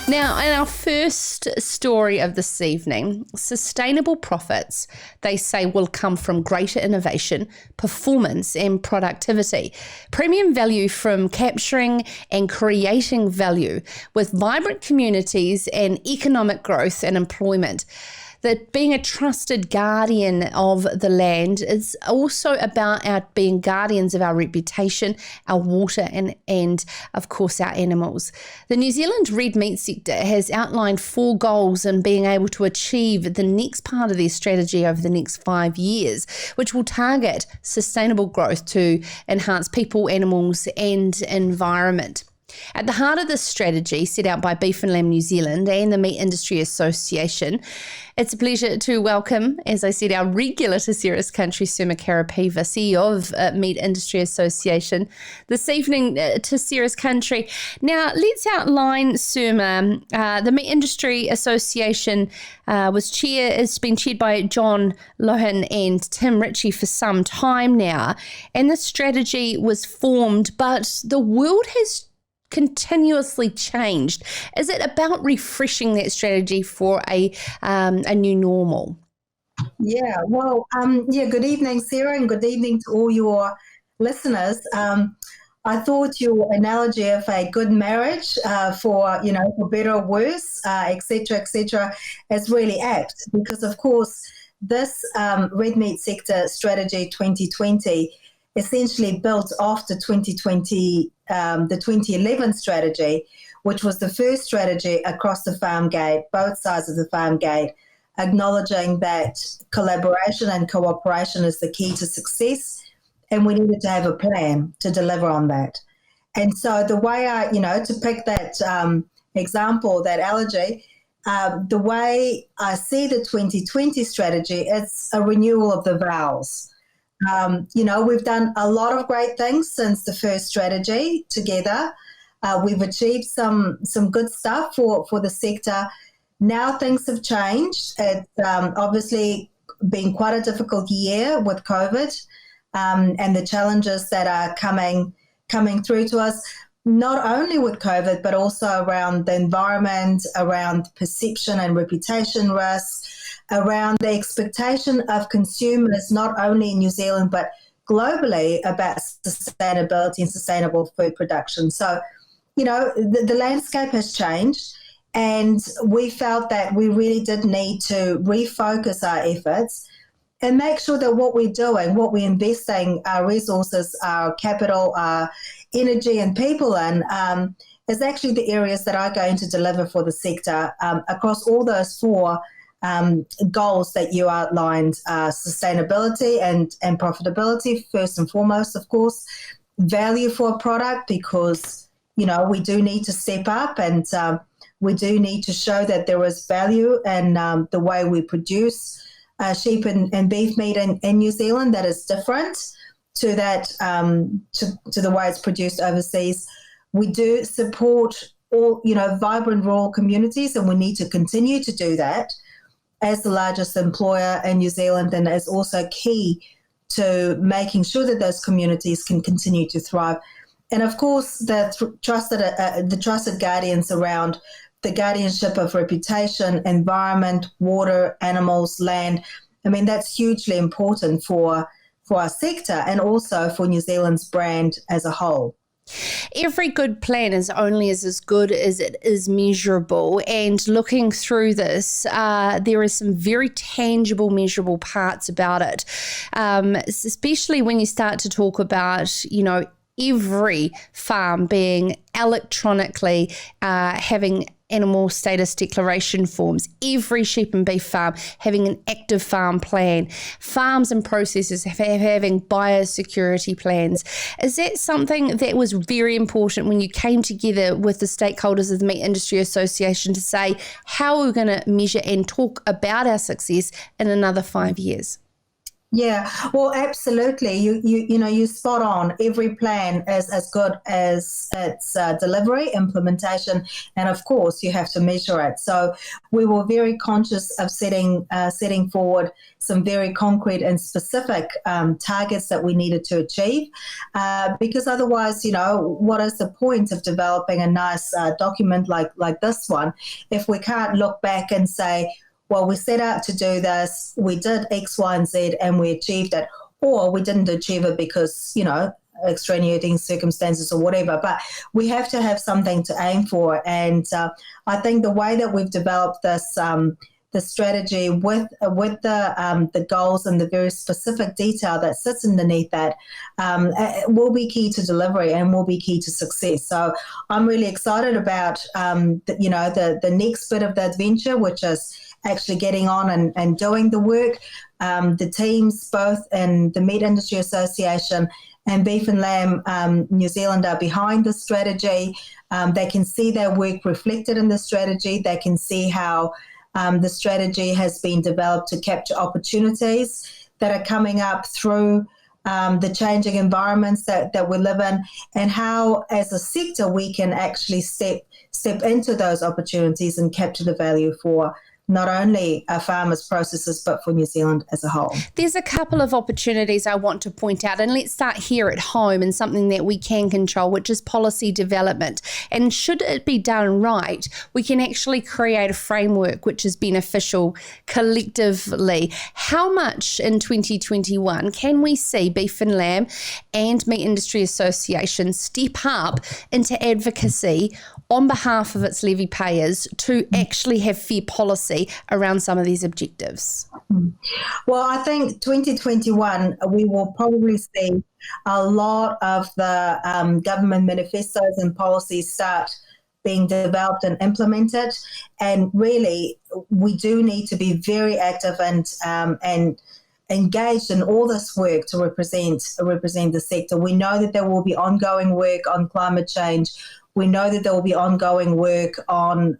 Now, in our first story of this evening, sustainable profits, they say, will come from greater innovation, performance and productivity. Premium value from capturing and creating value with vibrant communities and economic growth and employment. That being a trusted guardian of the land is also about our being guardians of our reputation, our water, and of course our animals. The New Zealand red meat sector has outlined 4 goals in being able to achieve the next part of their strategy over the next 5 years, which will target sustainable growth to enhance people, animals and environment. At the heart of this strategy set out by Beef and Lamb New Zealand and the Meat Industry Association, it's a pleasure to welcome, as I said, our regular to Cirrus Country, Sirma Karapeeva, CEO of Meat Industry Association, this evening to Cirrus Country. Now, let's outline, Sirma. The Meat Industry Association has been chaired by John Lohan and Tim Ritchie for some time now, and this strategy was formed, but the world has continuously changed. Is it about refreshing that strategy for a new normal? Good evening, Sarah, and good evening to all your listeners. I thought your analogy of a good marriage for better or worse, et cetera, is really apt because, of course, this red meat sector strategy 2020 essentially built after 2020, the 2011 strategy, which was the first strategy across the farm gate, both sides of the farm gate, acknowledging that collaboration and cooperation is the key to success, and we needed to have a plan to deliver on that. And so the way to pick that example, that analogy, the way I see the 2020 strategy, it's a renewal of the vows. We've done a lot of great things since the first strategy together. We've achieved some good stuff for the sector. Now things have changed. It's obviously been quite a difficult year with COVID and the challenges that are coming through to us, not only with COVID, but also around the environment, around perception and reputation risks, around the expectation of consumers, not only in New Zealand, but globally, about sustainability and sustainable food production. So, the landscape has changed, and we felt that we really did need to refocus our efforts and make sure that what we're doing, what we're investing our resources, our capital, our energy and people in, is actually the areas that are going to deliver for the sector across all those 4 goals that you outlined, sustainability and profitability, first and foremost, of course, value for a product, because, we do need to step up and we do need to show that there is value in the way we produce sheep and beef meat in New Zealand that is different to that, to the way it's produced overseas. We do support all, vibrant rural communities, and we need to continue to do that as the largest employer in New Zealand, and is also key to making sure that those communities can continue to thrive. And of course, the trusted guardians around the guardianship of reputation, environment, water, animals, land. I mean, that's hugely important for our sector and also for New Zealand's brand as a whole. Every good plan is only as good as it is measurable. And looking through this, there is some very tangible, measurable parts about it, especially when you start to talk about, every farm being electronically having animal status declaration forms, every sheep and beef farm having an active farm plan, farms and processors having biosecurity plans. Is that something that was very important when you came together with the stakeholders of the Meat Industry Association to say, how are we going to measure and talk about our success in another 5 years? Yeah, well, absolutely. You're spot on. Every plan is as good as its delivery, implementation, and of course, you have to measure it. So we were very conscious of setting forward some very concrete and specific targets that we needed to achieve, because otherwise, what is the point of developing a nice document like this one if we can't look back and say, well, we set out to do this, we did X, Y, and Z, and we achieved it, or we didn't achieve it because, extenuating circumstances or whatever. But we have to have something to aim for. And I think the way that we've developed this, the strategy with the goals and the very specific detail that sits underneath that will be key to delivery and will be key to success. So I'm really excited about the next bit of the adventure, which is actually getting on and doing the work. The teams, both in the Meat Industry Association and Beef and Lamb New Zealand, are behind the strategy. They can see their work reflected in the strategy. They can see how the strategy has been developed to capture opportunities that are coming up through the changing environments that we live in, and how, as a sector, we can actually step into those opportunities and capture the value for not only our farmers, processors, but for New Zealand as a whole. There's a couple of opportunities I want to point out, and let's start here at home and something that we can control, which is policy development. And should it be done right, we can actually create a framework which is beneficial collectively. How much in 2021 can we see Beef and Lamb and Meat Industry Association step up into advocacy on behalf of its levy payers to actually have fair policy around some of these objectives? Well, I think 2021, we will probably see a lot of the government manifestos and policies start being developed and implemented. And really, we do need to be very active and engaged in all this work to represent the sector. We know that there will be ongoing work on climate change. We know that there will be ongoing work on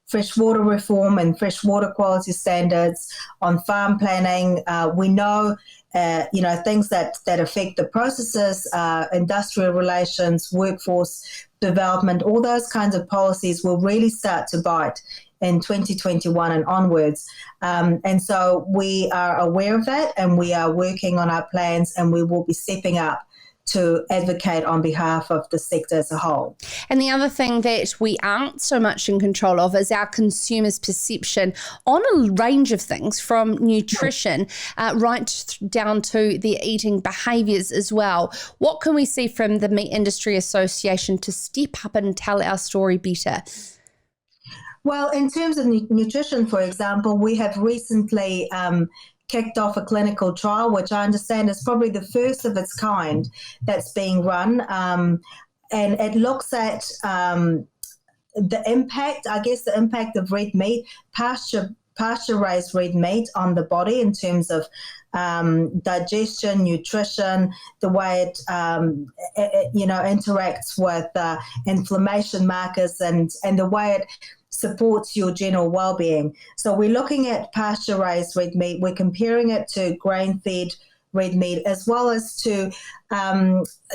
freshwater reform and freshwater quality standards, on farm planning. We know, things that affect the processes, industrial relations, workforce development, all those kinds of policies will really start to bite in 2021 and onwards. And so we are aware of that, and we are working on our plans, and we will be stepping up to advocate on behalf of the sector as a whole. And the other thing that we aren't so much in control of is our consumers' perception on a range of things, from nutrition right down to their eating behaviours as well. What can we see from the Meat Industry Association to step up and tell our story better? Well, in terms of nutrition, for example, we have recently kicked off a clinical trial, which I understand is probably the first of its kind that's being run. And it looks at the impact of red meat, pasture-raised red meat on the body in terms of digestion, nutrition, the way it interacts with inflammation markers, and the way it supports your general well-being. So we're looking at pasture-raised red meat. We're comparing it to grain-fed red meat, as well as to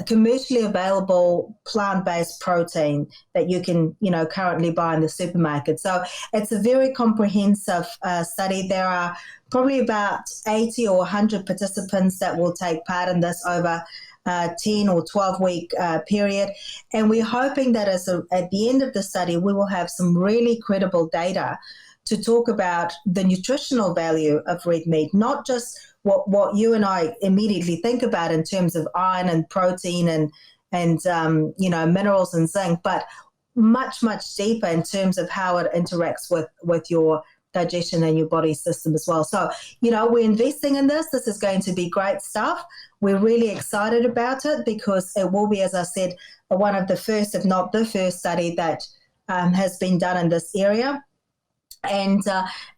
commercially available plant-based protein that you can, currently buy in the supermarket. So it's a very comprehensive study. There are probably about 80 or 100 participants that will take part in this over 10 or 12-week period. And we're hoping that at the end of the study, we will have some really credible data to talk about the nutritional value of red meat, not just what you and I immediately think about in terms of iron and protein and minerals and zinc, but much, much deeper in terms of how it interacts with your digestion and your body system as well. So, we're investing in this. This is going to be great stuff. We're really excited about it because it will be, as I said, one of the first, if not the first study that has been done in this area. And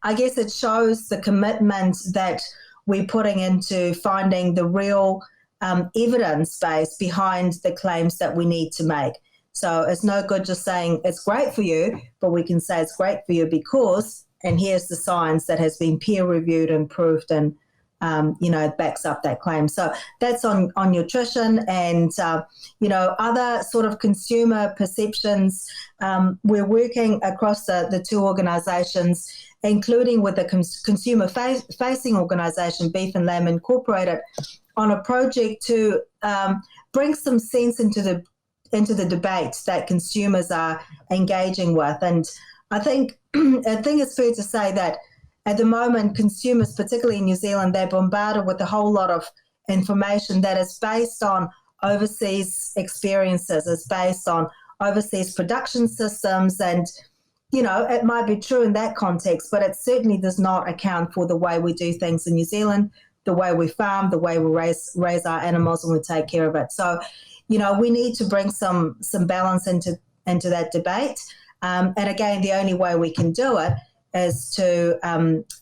I guess it shows the commitment that we're putting into finding the real evidence base behind the claims that we need to make. So it's no good just saying it's great for you, but we can say it's great for you because, and here's the science that has been peer reviewed and proved and backs up that claim. So that's on nutrition and, other sort of consumer perceptions. We're working across the two organisations, including with the consumer-facing organisation, Beef and Lamb Incorporated, on a project to bring some sense into the debate that consumers are engaging with. And I think it's fair to say that at the moment, consumers, particularly in New Zealand, they're bombarded with a whole lot of information that is based on overseas experiences, is based on overseas production systems. And, it might be true in that context, but it certainly does not account for the way we do things in New Zealand, the way we farm, the way we raise our animals and we take care of it. So, we need to bring some balance into that debate. And again, the only way we can do it is to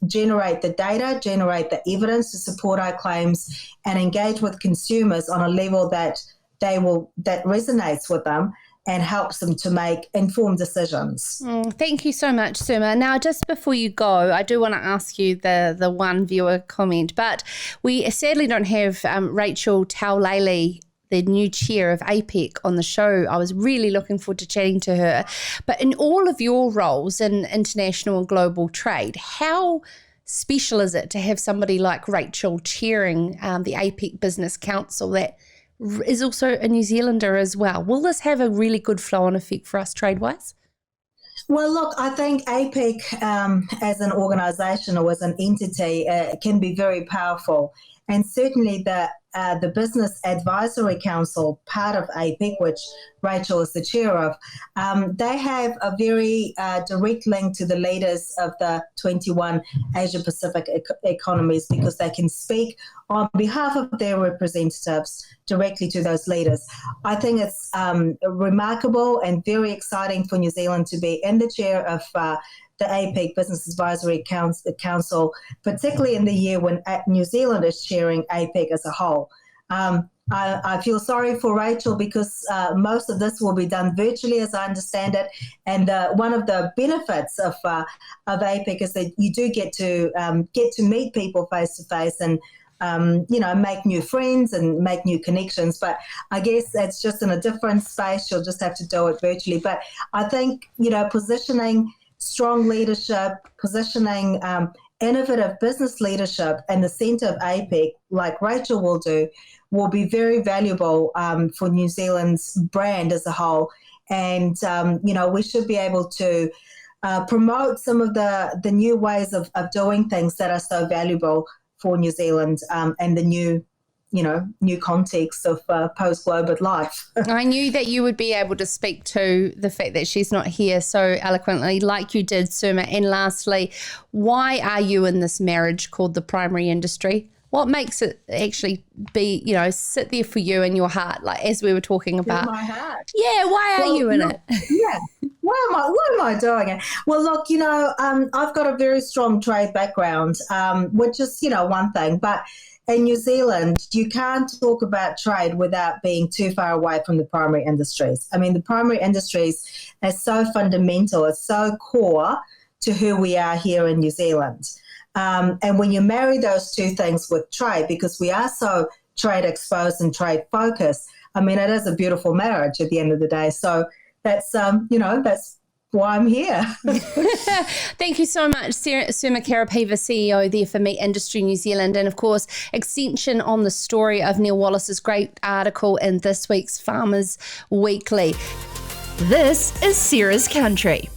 generate the data, generate the evidence to support our claims, and engage with consumers on a level that resonates with them and helps them to make informed decisions. Thank you so much, Sirma. Now, just before you go, I do want to ask you the one viewer comment, but we sadly don't have Rachel Taulele, the new chair of Apec, on the show. I was really looking forward to chatting to her. But in all of your roles in international and global trade, how special is it to have somebody like Rachel chairing the Apec Business Council that is also a New Zealander as well? Will this have a really good flow-on effect for us trade-wise? Well, look, I think Apec as an organisation or as an entity can be very powerful. And certainly the Business Advisory Council, part of Apec, which Rachel is the chair of, they have a very direct link to the leaders of the 21 Asia-Pacific economies, because they can speak on behalf of their representatives directly to those leaders. I think it's remarkable and very exciting for New Zealand to be in the chair of the Apec Business Advisory Council, particularly in the year when New Zealand is chairing Apec as a whole. I feel sorry for Rachel because most of this will be done virtually, as I understand it. And one of the benefits of Apec is that you do get to meet people face to face and make new friends and make new connections. But I guess it's just in a different space. You'll just have to do it virtually. But I think positioning strong leadership, positioning innovative business leadership in the centre of Apec, like Rachel will do, will be very valuable for New Zealand's brand as a whole. And, we should be able to promote some of the new ways of doing things that are so valuable for New Zealand and the new context of post-global life. I knew that you would be able to speak to the fact that she's not here so eloquently like you did, Sirma. And lastly, why are you in this marriage called the primary industry? What makes it actually be, sit there for you in your heart, like as we were talking about? In my heart. Yeah, why are you in it? Yeah. Why am I doing it? Well, look, I've got a very strong trade background, which is, one thing, but in New Zealand, you can't talk about trade without being too far away from the primary industries. I mean, the primary industries are so fundamental, it's so core to who we are here in New Zealand. And when you marry those two things with trade, because we are so trade exposed and trade focused, I mean, it is a beautiful marriage at the end of the day. So that's, that's why I'm here. Thank you so much, Sirma Karapeeva, CEO there for Meat Industry New Zealand, and of course, extension on the story of Neil Wallace's great article in this week's Farmers Weekly. This is Sarah's Country.